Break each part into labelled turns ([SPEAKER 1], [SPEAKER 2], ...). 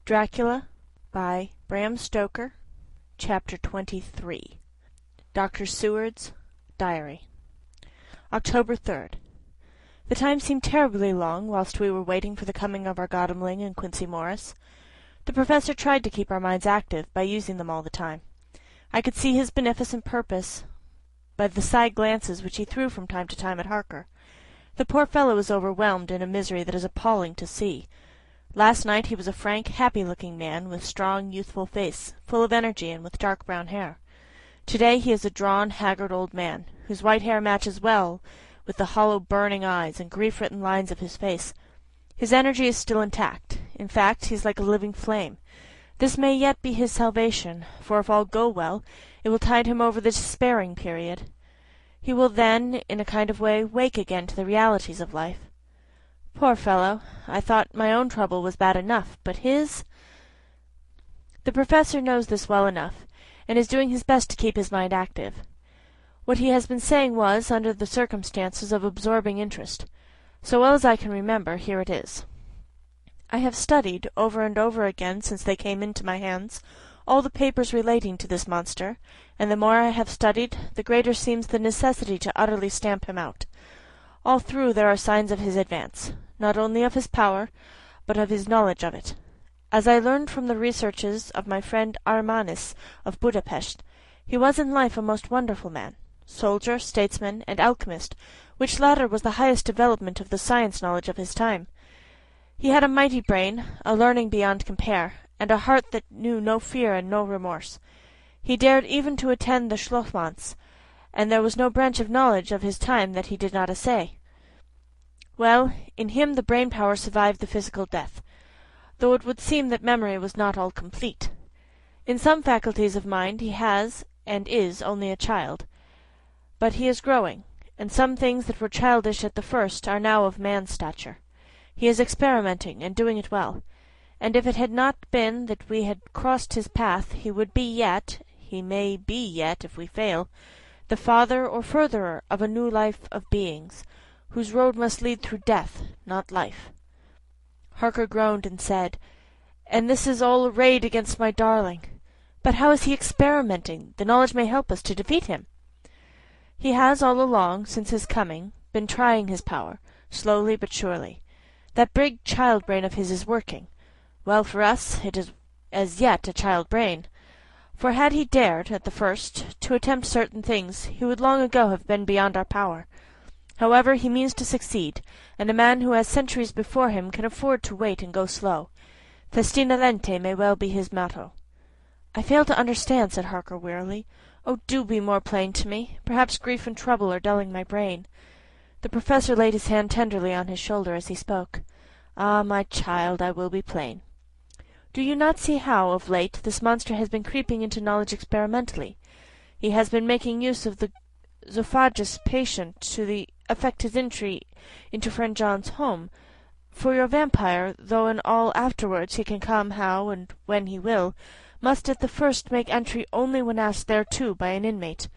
[SPEAKER 1] Dracula by Bram Stoker. Chapter 23. Dr. Seward's Diary. October 3rd. The time seemed terribly long whilst we were waiting for the coming of our Godalming and Quincey Morris. The Professor tried to keep our minds active by using them all the time. I could see his beneficent purpose by the side glances which he threw from time to time at Harker. The poor fellow was overwhelmed in a misery that is appalling to see. Last night he was a frank, happy-looking man, with strong, youthful face, full of energy, and with dark brown hair. To-day he is a drawn, haggard old man, whose white hair matches well with the hollow, burning eyes and grief-written lines of his face. His energy is still intact. In fact, he is like a living flame. This may yet be his salvation, for if all go well, it will tide him over the despairing period. He will then, in a kind of way, wake again to the realities of life. Poor fellow! I thought my own trouble was bad enough, but his— The Professor knows this well enough, and is doing his best to keep his mind active. What he has been saying was, under the circumstances, of absorbing interest. So well as I can remember, here it is. I have studied, over and over again since they came into my hands, all the papers relating to this monster, and the more I have studied, the greater seems the necessity to utterly stamp him out. All through there are signs of his advance, not only of his power, but of his knowledge of it. As I learned from the researches of my friend Armanis of Budapest, he was in life a most wonderful man, soldier, statesman, and alchemist, which latter was the highest development of the science knowledge of his time. He had a mighty brain, a learning beyond compare, and a heart that knew no fear and no remorse. He dared even to attend the Schlossmanns, and there was no branch of knowledge of his time that he did not essay. Well, in him the brain power survived the physical death, though it would seem that memory was not all complete. In some faculties of mind he has and is only a child, but he is growing, and some things that were childish at the first are now of man's stature. He is experimenting, and doing it well, and if it had not been that we had crossed his path, he would be yet, he may be yet if we fail, the father or furtherer of a new life of beings, whose road must lead through death, not life. Harker groaned and said, "And this is all arrayed against my darling. But how is he experimenting? The knowledge may help us to defeat him." "He has all along, since his coming, been trying his power, slowly but surely. That big child brain of his is working. Well for us, it is as yet a child brain. For had he dared, at the first, to attempt certain things, he would long ago have been beyond our power. However, he means to succeed, and a man who has centuries before him can afford to wait and go slow. Festina lente may well be his motto." "I fail to understand," said Harker wearily. "Oh, do be more plain to me. Perhaps grief and trouble are dulling my brain." The Professor laid his hand tenderly on his shoulder as he spoke. "Ah, my child, I will be plain. Do you not see how, of late, this monster has been creeping into knowledge experimentally? He has been making use of the zoophagous patient to effect his entry into friend John's home, for your vampire, though in all afterwards he can come how and when he will, must at the first make entry only when asked thereto by an inmate.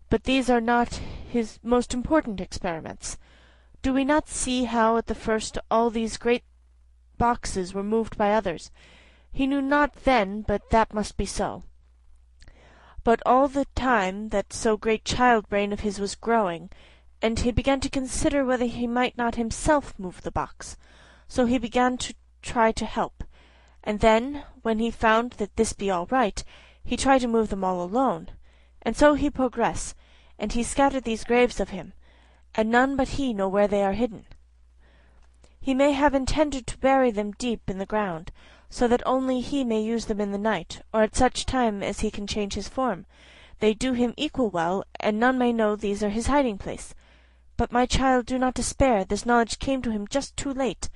[SPEAKER 1] But these are not his most important experiments. Do we not see how at the first all these great boxes were moved by others? He knew not then but that must be so. But all the time that so great child-brain of his was growing, and he began to consider whether he might not himself move the box. So he began to try to help, and then, when he found that this be all right, he try to move them all alone. And so he progress, and he scattered these graves of him, and none but he know where they are hidden. He may have intended to bury them deep in the ground, so that only he may use them in the night, or at such time as he can change his form. They do him equal well, and none may know these are his hiding-place. But, my child, do not despair, this knowledge came to him just too late.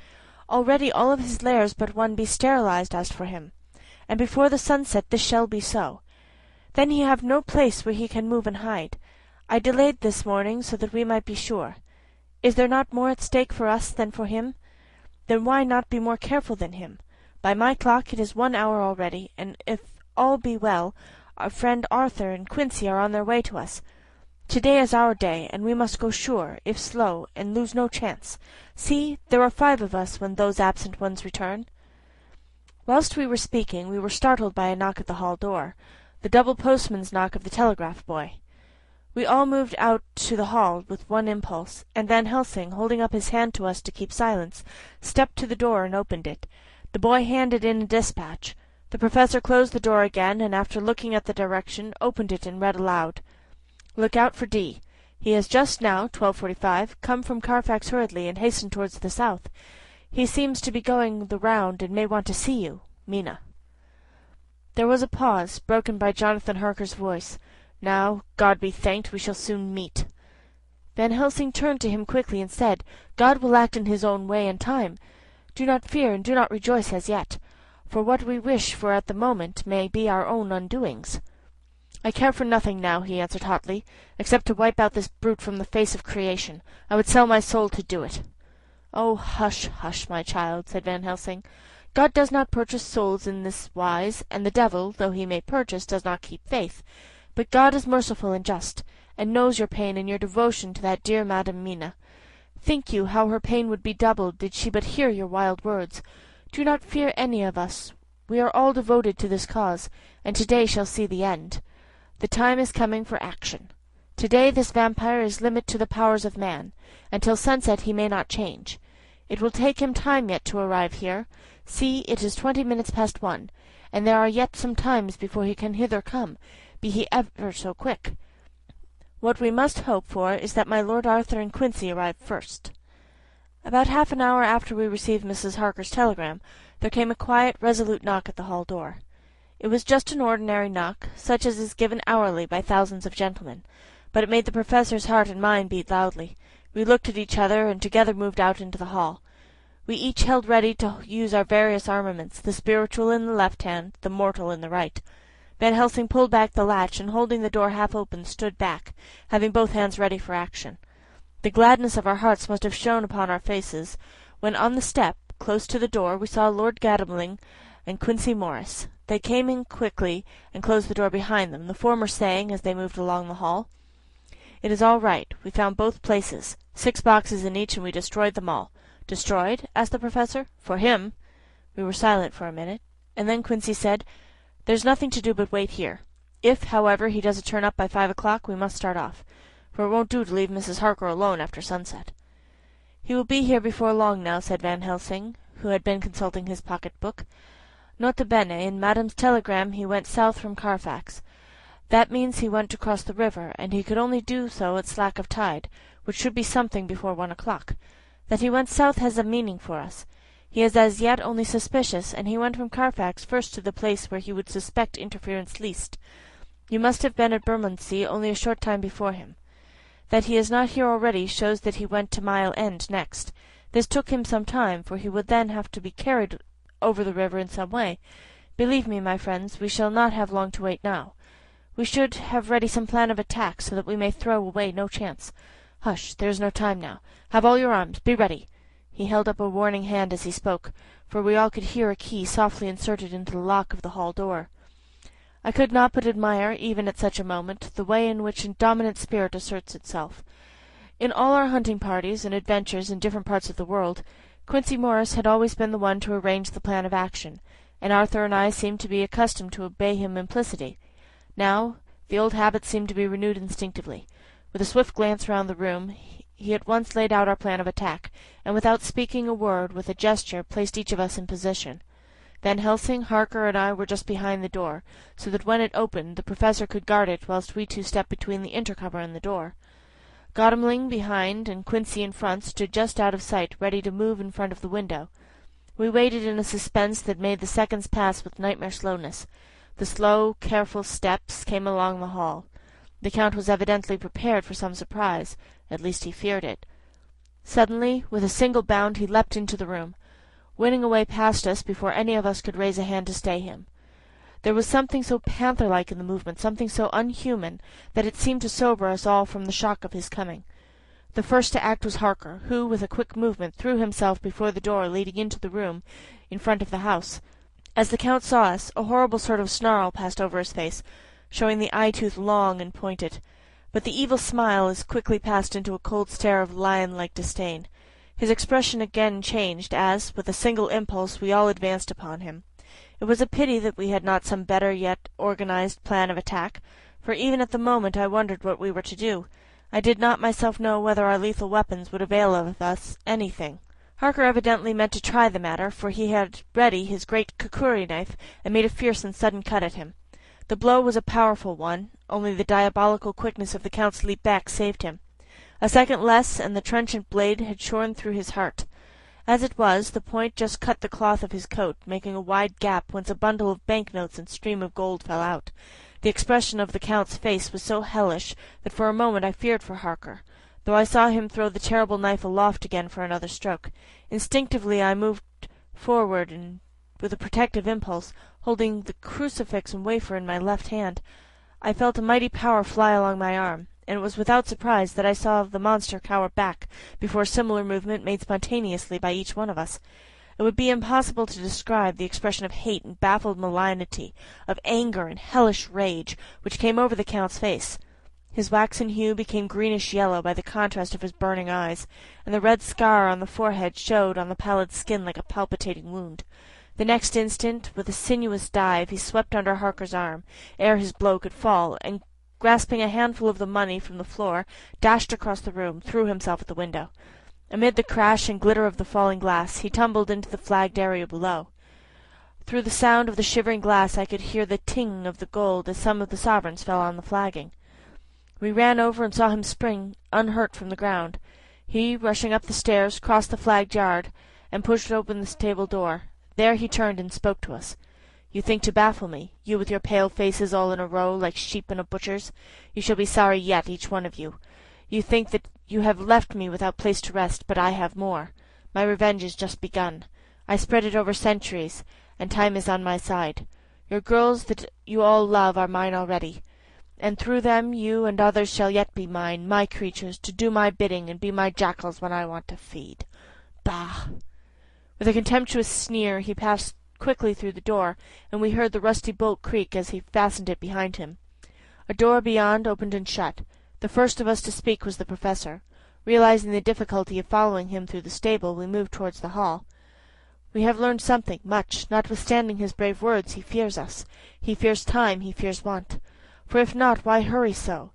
[SPEAKER 1] Already all of his lairs but one be sterilized as for him, and before the sunset this shall be so. Then he have no place where he can move and hide. I delayed this morning so that we might be sure. Is there not more at stake for us than for him? Then why not be more careful than him? By my clock it is 1 hour already, and if all be well, our friend Arthur and Quincey are on their way to us. To-day is our day, and we must go sure, if slow, and lose no chance. See, there are 5 of us when those absent ones return." Whilst we were speaking, we were startled by a knock at the hall door, the double postman's knock of the telegraph boy. We all moved out to the hall with one impulse, and Van Helsing, holding up his hand to us to keep silence, stepped to the door and opened it. The boy handed in a dispatch. The professor closed the door again, and after looking at the direction, opened it and read aloud. "Look out for D. He has just now, 12:45, come from Carfax hurriedly and hastened towards the south. He seems to be going the round and may want to see you. Mina." There was a pause, broken by Jonathan Harker's voice. "Now, God be thanked, we shall soon meet." Van Helsing turned to him quickly and said, "God will act in his own way and time. Do not fear and do not rejoice as yet, for what we wish for at the moment may be our own undoings." "I care for nothing now," he answered hotly, "except to wipe out this brute from the face of creation. I would sell my soul to do it." "Oh, hush, hush, my child," said Van Helsing. "God does not purchase souls in this wise, and the devil, though he may purchase, does not keep faith. But God is merciful and just, and knows your pain and your devotion to that dear Madam Mina. Think you how her pain would be doubled did she but hear your wild words? Do not fear any of us. We are all devoted to this cause, and to-day shall see the end. The time is coming for action. To-day this vampire is limit to the powers of man, and till sunset he may not change. It will take him time yet to arrive here. See, it is 20 minutes past 1, and there are yet some times before he can hither come, be he ever so quick. What we must hope for is that my Lord Arthur and Quincy arrive first." About half an hour after we received Mrs. Harker's telegram, there came a quiet, resolute knock at the hall door. It was just an ordinary knock, such as is given hourly by thousands of gentlemen, but it made the professor's heart and mine beat loudly. We looked at each other, and together moved out into the hall. We each held ready to use our various armaments, the spiritual in the left hand, the mortal in the right. Van Helsing pulled back the latch, and holding the door half open, stood back, having both hands ready for action. The gladness of our hearts must have shone upon our faces, when on the step, close to the door, we saw Lord Gadamling and Quincey Morris. They came in quickly and closed the door behind them, the former saying, as they moved along the hall, "It is all right. We found both places. 6 boxes in each, and we destroyed them all." "Destroyed?" asked the professor. "For him." We were silent for a minute, and then Quincey said, "There's nothing to do but wait here. If, however, he doesn't turn up by 5 o'clock, we must start off, for it won't do to leave Mrs. Harker alone after sunset." "He will be here before long now," said Van Helsing, who had been consulting his pocket-book. "Nota bene, in Madame's telegram he went south from Carfax. That means he went to cross the river, and he could only do so at slack of tide, which should be something before 1 o'clock. That he went south has a meaning for us. He is as yet only suspicious, and he went from Carfax first to the place where he would suspect interference least. You must have been at Bermondsey only a short time before him. That he is not here already shows that he went to Mile End next. This took him some time, for he would then have to be carried over the river in some way. Believe me, my friends, we shall not have long to wait now. We should have ready some plan of attack, so that we may throw away no chance. Hush, there is no time now. Have all your arms. Be ready." He held up a warning hand as he spoke, for we all could hear a key softly inserted into the lock of the hall door. I could not but admire, even at such a moment, the way in which a dominant spirit asserts itself. In all our hunting parties and adventures in different parts of the world, Quincey Morris had always been the one to arrange the plan of action, and Arthur and I seemed to be accustomed to obey him implicitly. Now the old habit seemed to be renewed instinctively. With a swift glance round the room, he at once laid out our plan of attack, and without speaking a word, with a gesture, placed each of us in position. Van Helsing, Harker, and I were just behind the door, so that when it opened the professor could guard it whilst we two stepped between the intercomer and the door. Godalming behind and Quincey in front stood just out of sight, ready to move in front of the window. We waited in a suspense that made the seconds pass with nightmare slowness. The slow, careful steps came along the hall. The Count was evidently prepared for some surprise, at least he feared it. Suddenly, with a single bound, he leapt into the room, winning away past us before any of us could raise a hand to stay him. There was something so panther-like in the movement, something so unhuman, that it seemed to sober us all from the shock of his coming. The first to act was Harker, who, with a quick movement, threw himself before the door leading into the room in front of the house. As the Count saw us, a horrible sort of snarl passed over his face, showing the eye-tooth long and pointed. But the evil smile as quickly passed into a cold stare of lion-like disdain. His expression again changed as, with a single impulse, we all advanced upon him. It was a pity that we had not some better yet organized plan of attack, for even at the moment I wondered what we were to do. I did not myself know whether our lethal weapons would avail of us anything. Harker evidently meant to try the matter, for he had ready his great kukuri knife, and made a fierce and sudden cut at him. The blow was a powerful one, only the diabolical quickness of the Count's leap back saved him. A second less, and the trenchant blade had shorn through his heart. As it was, the point just cut the cloth of his coat, making a wide gap whence a bundle of bank-notes and stream of gold fell out. The expression of the Count's face was so hellish that for a moment I feared for Harker, though I saw him throw the terrible knife aloft again for another stroke. Instinctively I moved forward, and with a protective impulse, holding the crucifix and wafer in my left hand, I felt a mighty power fly along my arm, and it was without surprise that I saw the monster cower back before a similar movement made spontaneously by each one of us. It would be impossible to describe the expression of hate and baffled malignity, of anger and hellish rage, which came over the Count's face. His waxen hue became greenish-yellow by the contrast of his burning eyes, and the red scar on the forehead showed on the pallid skin like a palpitating wound. The next instant, with a sinuous dive, he swept under Harker's arm, ere his blow could fall, and, grasping a handful of the money from the floor, dashed across the room, threw himself at the window. Amid the crash and glitter of the falling glass, he tumbled into the flagged area below. Through the sound of the shivering glass I could hear the ting of the gold as some of the sovereigns fell on the flagging. We ran over and saw him spring unhurt from the ground. He, rushing up the stairs, crossed the flagged yard, and pushed open the stable door. There he turned and spoke to us. "You think to baffle me, you with your pale faces all in a row, like sheep in a butcher's? You shall be sorry yet, each one of you. You think that you have left me without place to rest, but I have more. My revenge is just begun. I spread it over centuries, and time is on my side. Your girls that you all love are mine already, and through them you and others shall yet be mine, my creatures, to do my bidding and be my jackals when I want to feed. Bah!" With a contemptuous sneer he passed quickly through the door, and we heard the rusty bolt creak as he fastened it behind him. A door beyond opened and shut. The first of us to speak was the Professor. Realizing the difficulty of following him through the stable, we moved towards the hall. "We have learned something, much. Notwithstanding his brave words, he fears us. He fears time, he fears want. For if not, why hurry so?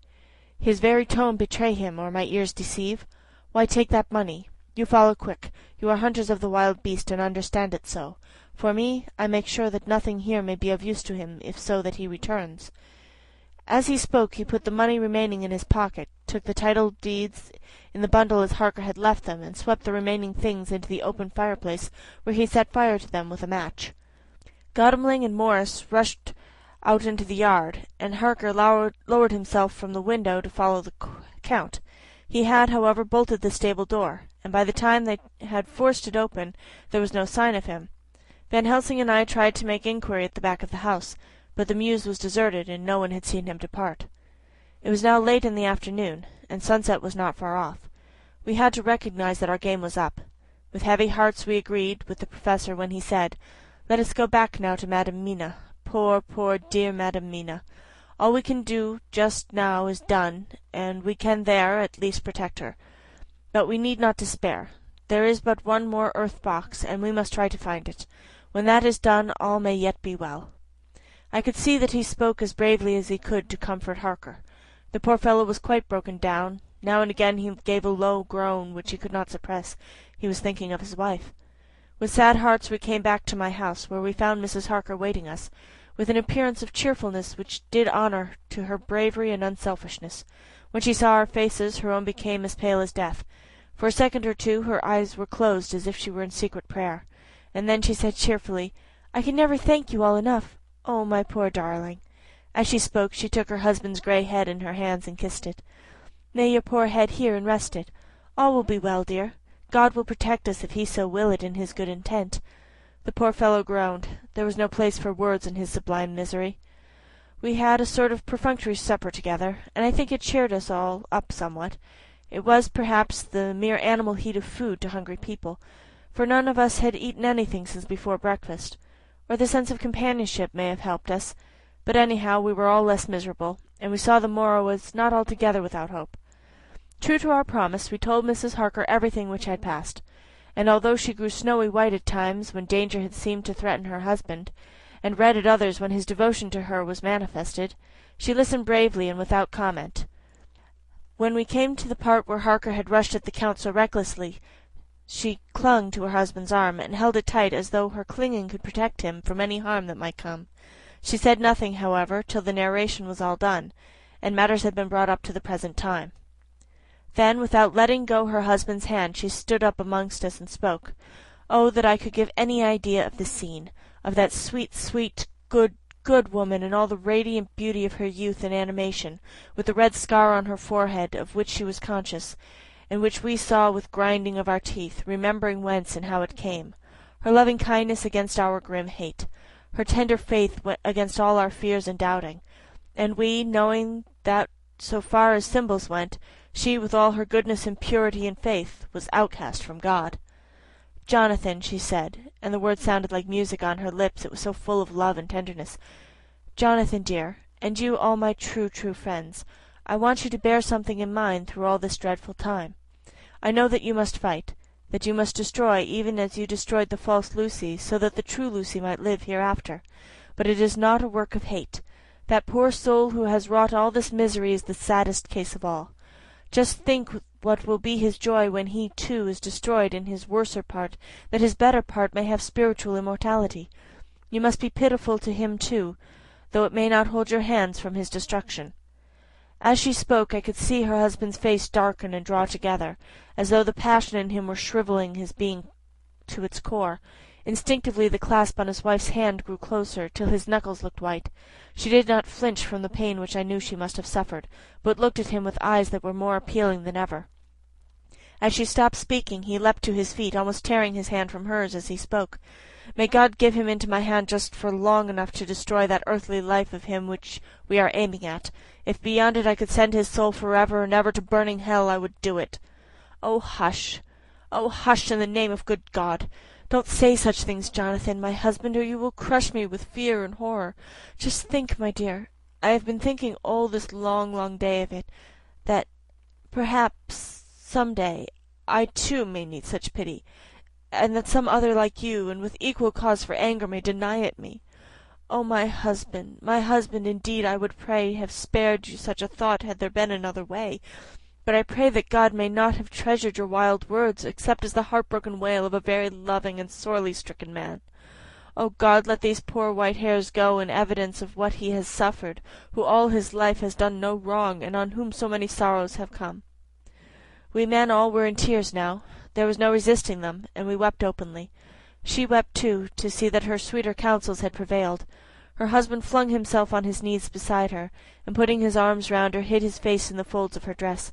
[SPEAKER 1] His very tone betray him, or my ears deceive? Why take that money? You follow quick. You are hunters of the wild beast, and understand it so. For me, I make sure that nothing here may be of use to him, if so that he returns." As he spoke he put the money remaining in his pocket, took the title deeds in the bundle as Harker had left them, and swept the remaining things into the open fireplace, where he set fire to them with a match. Godalming and Morris rushed out into the yard, and Harker lowered himself from the window to follow the Count. He had, however, bolted the stable door, and by the time they had forced it open there was no sign of him. Van Helsing and I tried to make inquiry at the back of the house, but the mews was deserted, and no one had seen him depart. It was now late in the afternoon, and sunset was not far off. We had to recognize that our game was up. With heavy hearts we agreed with the Professor when he said, "Let us go back now to Madam Mina. Poor, poor, dear Madam Mina. All we can do just now is done, and we can there at least protect her. But we need not despair. There is but one more earth-box, and we must try to find it. When that is done, all may yet be well." I could see that he spoke as bravely as he could to comfort Harker. The poor fellow was quite broken down. Now and again he gave a low groan which he could not suppress. He was thinking of his wife. With sad hearts we came back to my house, where we found Mrs. Harker waiting us, with an appearance of cheerfulness which did honour to her bravery and unselfishness. When she saw our faces, her own became as pale as death. For a second or two her eyes were closed as if she were in secret prayer, and then she said cheerfully, "I can never thank you all enough. Oh, my poor darling!" As she spoke she took her husband's grey head in her hands and kissed it. "May your poor head hear and rest it. All will be well, dear. God will protect us if he so will it in his good intent." The poor fellow groaned. There was no place for words in his sublime misery. We had a sort of perfunctory supper together, and I think it cheered us all up somewhat. It was, perhaps, the mere animal heat of food to hungry people, for none of us had eaten anything since before breakfast. Or the sense of companionship may have helped us, but anyhow we were all less miserable, and we saw the morrow was not altogether without hope. True to our promise, we told Mrs. Harker everything which had passed, and although she grew snowy white at times when danger had seemed to threaten her husband, and red at others when his devotion to her was manifested, she listened bravely and without comment. When we came to the part where Harker had rushed at the Count so recklessly, she clung to her husband's arm, and held it tight as though her clinging could protect him from any harm that might come. She said nothing, however, till the narration was all done, and matters had been brought up to the present time. Then, without letting go her husband's hand, she stood up amongst us and spoke. Oh, that I could give any idea of the scene, of that sweet, sweet, good, good woman in all the radiant beauty of her youth and animation, with the red scar on her forehead of which she was conscious, and which we saw with grinding of our teeth, remembering whence and how it came, her loving kindness against our grim hate, her tender faith against all our fears and doubting, and we, knowing that so far as symbols went, she, with all her goodness and purity and faith, was outcast from God. "Jonathan," she said, and the word sounded like music on her lips, it was so full of love and tenderness. "Jonathan, dear, and you all my true, true friends, I want you to bear something in mind through all this dreadful time. I know that you must fight, that you must destroy even as you destroyed the false Lucy, so that the true Lucy might live hereafter. But it is not a work of hate. That poor soul who has wrought all this misery is the saddest case of all. Just think what will be his joy when he, too, is destroyed in his worser part, that his better part may have spiritual immortality. You must be pitiful to him, too, though it may not hold your hands from his destruction." As she spoke I could see her husband's face darken and draw together, as though the passion in him were shrivelling his being to its core. Instinctively the clasp on his wife's hand grew closer, till his knuckles looked white. She did not flinch from the pain which I knew she must have suffered, but looked at him with eyes that were more appealing than ever. As she stopped speaking, he leapt to his feet, almost tearing his hand from hers as he spoke. "May God give him into my hand just for long enough to destroy that earthly life of him which we are aiming at. If beyond it I could send his soul forever and ever to burning hell, I would do it. Oh, hush! Oh, hush, in the name of good God! Don't say such things, Jonathan, my husband, or you will crush me with fear and horror. Just think, my dear, I have been thinking all this long, long day of it, that perhaps some day I too may need such pity, and that some other like you, and with equal cause for anger, may deny it me. Oh, my husband, indeed I would pray have spared you such a thought had there been another way. But I pray that God may not have treasured your wild words, except as the heartbroken wail of a very loving and sorely stricken man. O God, let these poor white hairs go in evidence of what he has suffered, who all his life has done no wrong, and on whom so many sorrows have come." We men all were in tears now. There was no resisting them, and we wept openly. She wept too, to see that her sweeter counsels had prevailed. Her husband flung himself on his knees beside her, and putting his arms round her, hid his face in the folds of her dress.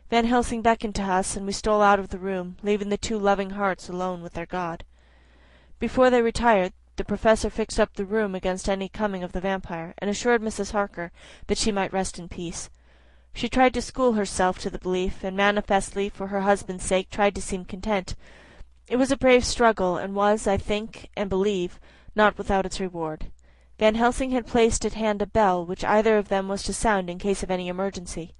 [SPEAKER 1] Van Helsing beckoned to us, and we stole out of the room, leaving the two loving hearts alone with their God. Before they retired, the Professor fixed up the room against any coming of the vampire, and assured Mrs. Harker that she might rest in peace. She tried to school herself to the belief, and manifestly, for her husband's sake, tried to seem content. It was a brave struggle, and was, I think, and believe, not without its reward. Van Helsing had placed at hand a bell, which either of them was to sound in case of any emergency.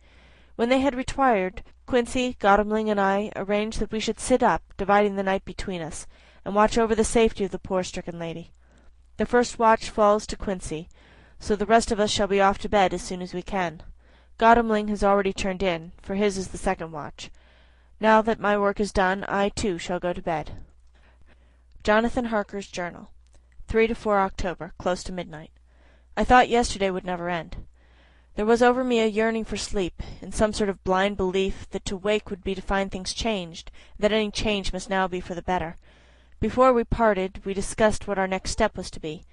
[SPEAKER 1] When they had retired, Quincy, Godalming, and I arranged that we should sit up, dividing the night between us, and watch over the safety of the poor stricken lady. The first watch falls to Quincy, so the rest of us shall be off to bed as soon as we can. Godalming has already turned in, for his is the second watch. Now that my work is done, I too shall go to bed. Jonathan Harker's Journal, 3 to 4 October, close to midnight. I thought yesterday would never end. There was over me a yearning for sleep, and some sort of blind belief that to wake would be to find things changed, and that any change must now be for the better. Before we parted, we discussed what our next step was to be,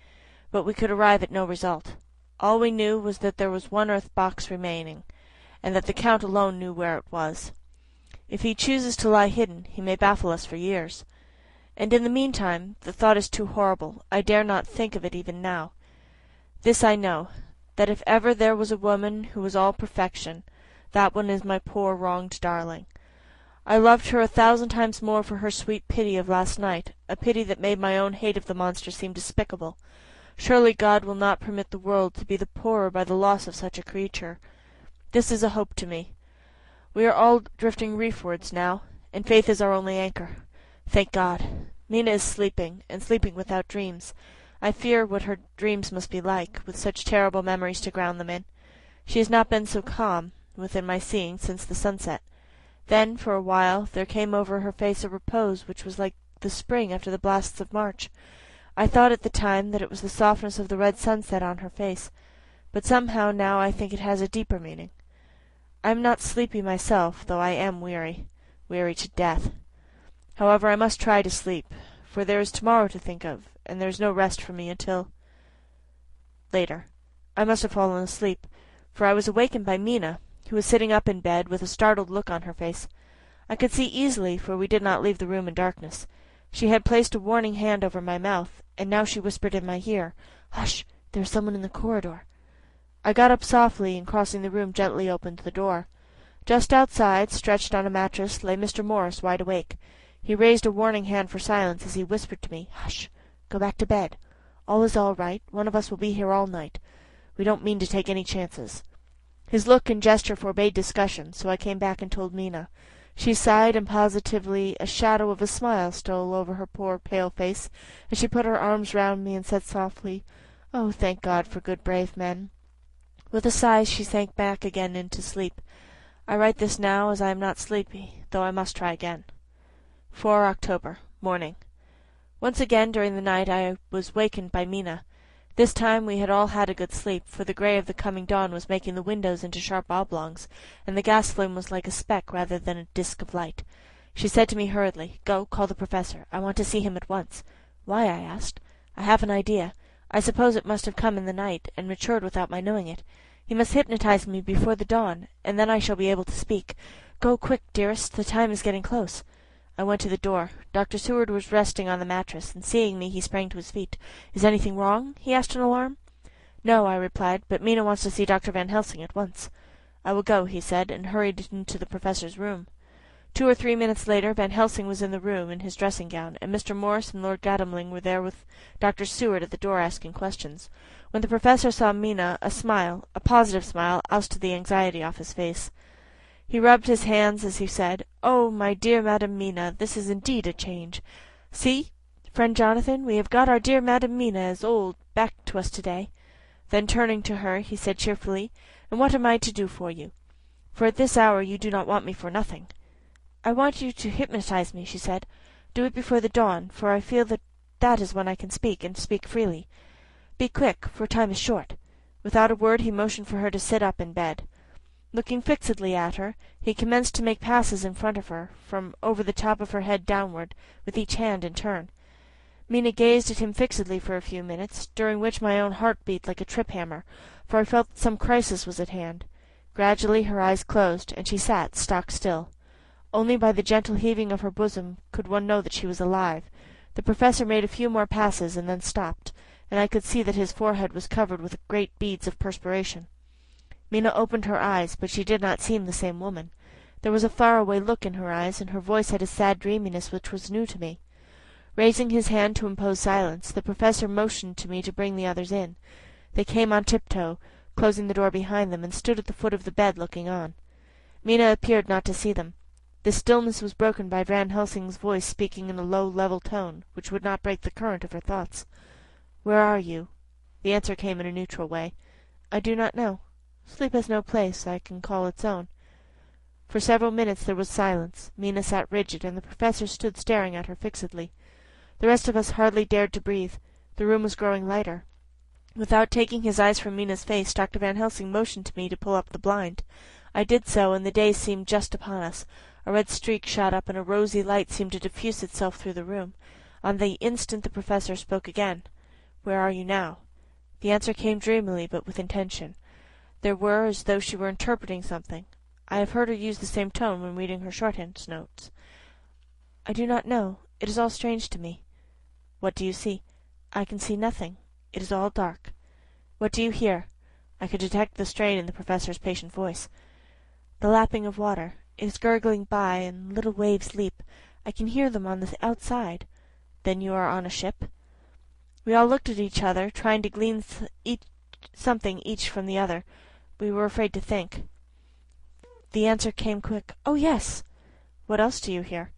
[SPEAKER 1] but we could arrive at no result. All we knew was that there was one earth box remaining, and that the Count alone knew where it was. If he chooses to lie hidden, he may baffle us for years. And in the meantime, the thought is too horrible. I dare not think of it even now. This I know, that if ever there was a woman who was all perfection, that one is my poor wronged darling. I loved her 1,000 times more for her sweet pity of last night, a pity that made my own hate of the monster seem despicable. Surely God will not permit the world to be the poorer by the loss of such a creature. This is a hope to me. We are all drifting reefwards now, and faith is our only anchor. Thank God. Mina is sleeping, and sleeping without dreams. I fear what her dreams must be like, with such terrible memories to ground them in. She has not been so calm, within my seeing, since the sunset. Then, for a while, there came over her face a repose which was like the spring after the blasts of March. I thought at the time that it was the softness of the red sunset on her face, but somehow now I think it has a deeper meaning. I am not sleepy myself, though I am weary to death. However, I must try to sleep, for there is tomorrow to think of, and there is no rest for me until later. I must have fallen asleep, for I was awakened by Mina, who was sitting up in bed with a startled look on her face. I could see easily, for we did not leave the room in darkness. She had placed a warning hand over my mouth, and now she whispered in my ear, "Hush! There is someone in the corridor." I got up softly, and crossing the room gently opened the door. Just outside, stretched on a mattress, lay Mr. Morris wide awake. He raised a warning hand for silence as he whispered to me, "Hush! Go back to bed. All is all right. One of us will be here all night. We don't mean to take any chances." His look and gesture forbade discussion, so I came back and told Mina. She sighed, and positively a shadow of a smile stole over her poor pale face as she put her arms round me and said softly, "Oh, thank God for good brave men." With a sigh she sank back again into sleep. I write this now as I am not sleepy, though I must try again. 4 October, morning. Once again during the night I was wakened by Mina. This time we had all had a good sleep, for the grey of the coming dawn was making the windows into sharp oblongs, and the gas flame was like a speck rather than a disk of light. She said to me hurriedly, "Go, call the professor. I want to see him at once." "Why?" I asked. "I have an idea. I suppose it must have come in the night, and matured without my knowing it. He must hypnotize me before the dawn, and then I shall be able to speak. Go quick, dearest, the time is getting close." I went to the door. Dr. Seward was resting on the mattress, and seeing me he sprang to his feet. "Is anything wrong?" he asked in alarm. "No," I replied, "but Mina wants to see Dr. Van Helsing at once." "I will go," he said, and hurried into the professor's room. 2 or 3 minutes later Van Helsing was in the room in his dressing gown, and Mr. Morris and Lord Godalming were there with Dr. Seward at the door asking questions. When the professor saw Mina, a smile, a positive smile, ousted the anxiety off his face. He rubbed his hands as he said, "Oh, my dear Madam Mina, this is indeed a change. See, friend Jonathan, we have got our dear Madam Mina as old back to us to-day." Then turning to her, he said cheerfully, "And what am I to do for you? For at this hour you do not want me for nothing." "I want you to hypnotize me," she said. "Do it before the dawn, for I feel that that is when I can speak, and speak freely. Be quick, for time is short." Without a word he motioned for her to sit up in bed. Looking fixedly at her, he commenced to make passes in front of her, from over the top of her head downward, with each hand in turn. Mina gazed at him fixedly for a few minutes, during which my own heart beat like a trip-hammer, for I felt that some crisis was at hand. Gradually her eyes closed, and she sat stock still. Only by the gentle heaving of her bosom could one know that she was alive. The professor made a few more passes and then stopped, and I could see that his forehead was covered with great beads of perspiration. Mina opened her eyes, but she did not seem the same woman. There was a far-away look in her eyes, and her voice had a sad dreaminess which was new to me. Raising his hand to impose silence, the professor motioned to me to bring the others in. They came on tiptoe, closing the door behind them, and stood at the foot of the bed looking on. Mina appeared not to see them. The stillness was broken by Van Helsing's voice speaking in a low, level tone, which would not break the current of her thoughts. "Where are you?" The answer came in a neutral way. "I do not know. Sleep has no place I can call its own." For several minutes there was silence. Mina sat rigid, and the professor stood staring at her fixedly. The rest of us hardly dared to breathe. The room was growing lighter. Without taking his eyes from Mina's face, Dr. Van Helsing motioned to me to pull up the blind. I did so, and the day seemed just upon us. A red streak shot up, and a rosy light seemed to diffuse itself through the room. On the instant the professor spoke again. "Where are you now?" The answer came dreamily, but with intention. There were as though she were interpreting something. I have heard her use the same tone when reading her shorthand notes. "I do not know. It is all strange to me." "What do you see?" "I can see nothing. It is all dark." "What do you hear?" I could detect the strain in the professor's patient voice. "The lapping of water. It is gurgling by, and little waves leap. I can hear them on the outside." "Then you are on a ship?" We all looked at each other, trying to glean something each from the other. We were afraid to think. The answer came quick. "Oh, yes!" "What else do you hear?"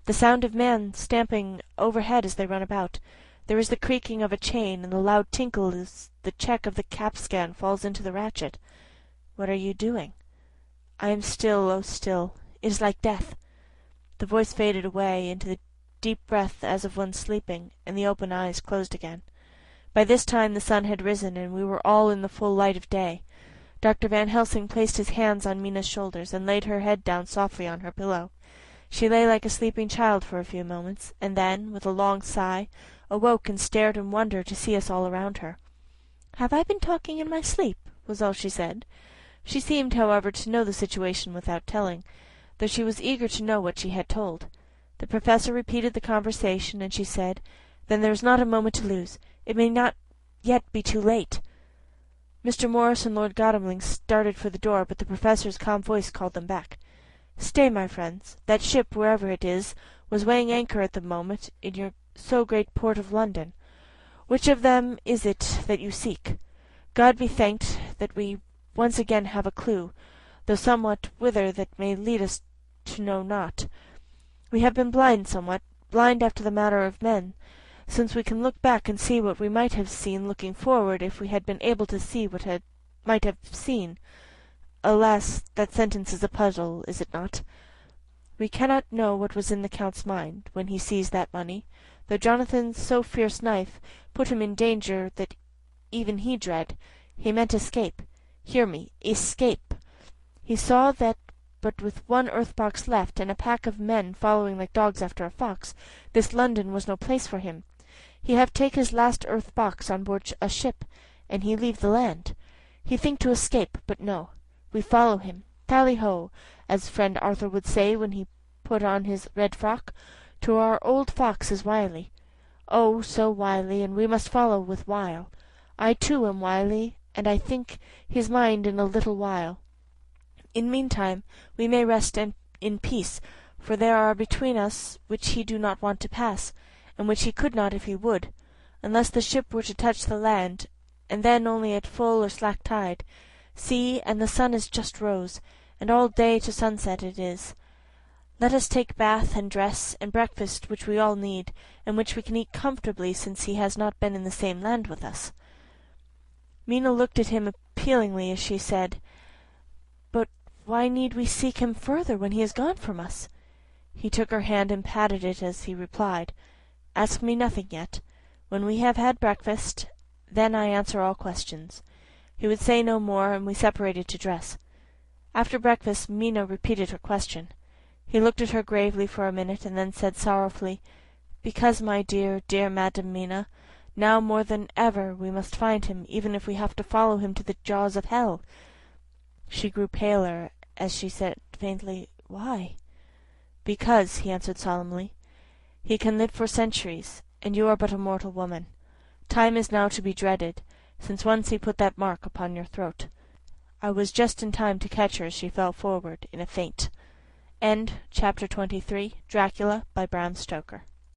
[SPEAKER 1] The sound of men stamping overhead as they run about. There is the creaking of a chain, and the loud tinkle as the check of the capstan falls into the ratchet. What are you doing? I am still, oh still. It is like death. The voice faded away into the deep breath as of one sleeping, and the open eyes closed again. By this time the sun had risen, and we were all in the full light of day. Dr. Van Helsing placed his hands on Mina's shoulders, and laid her head down softly on her pillow. She lay like a sleeping child for a few moments, and then, with a long sigh, awoke and stared in wonder to see us all around her. "Have I been talking in my sleep?" was all she said. She seemed, however, to know the situation without telling, though she was eager to know what she had told. The Professor repeated the conversation, and she said, "Then there is not a moment to lose. It may not yet be too late." Mr. Morris and Lord Godalming started for the door, but the Professor's calm voice called them back. "Stay, my friends. That ship, wherever it is, was weighing anchor at the moment in your so great port of London. Which of them is it that you seek? God be thanked that we once again have a clue, though somewhat whither that may lead us to know not. We have been blind somewhat, blind after the manner of men, since we can look back and see what we might have seen looking forward if we had been able to see what might have seen. Alas, that sentence is a puzzle, is it not? We cannot know what was in the Count's mind when he seized that money, though Jonathan's so fierce knife put him in danger that even he dread. He meant escape. Hear me, escape. He saw that but with one earth-box left, and a pack of men following like dogs after a fox, this London was no place for him. He have take his last earth-box on board a ship, and he leave the land. He think to escape, but no. We follow him. Tally-ho, as friend Arthur would say when he put on his red frock. To our old fox is wily. Oh, so wily, and we must follow with wile. I too am wily, and I think his mind in a little while. In meantime we may rest in peace, for there are between us which he do not want to pass, and which he could not if he would, unless the ship were to touch the land, and then only at full or slack tide. See, and the sun is just rose, and all day to sunset it is. Let us take bath and dress and breakfast which we all need, and which we can eat comfortably since he has not been in the same land with us." Mina looked at him appealingly as she said, "But why need we seek him further when he is gone from us?" He took her hand and patted it as he replied, "Ask me nothing yet. When we have had breakfast, then I answer all questions." He would say no more, and we separated to dress. After breakfast Mina repeated her question. He looked at her gravely for a minute, and then said sorrowfully, "Because, my dear, dear Madam Mina, now more than ever we must find him, even if we have to follow him to the jaws of hell." She grew paler as she said faintly, "Why?" "Because," he answered solemnly, "he can live for centuries, and you are but a mortal woman. Time is now to be dreaded, since once he put that mark upon your throat." I was just in time to catch her as she fell forward in a faint. Chapter 23. Dracula by Bram Stoker.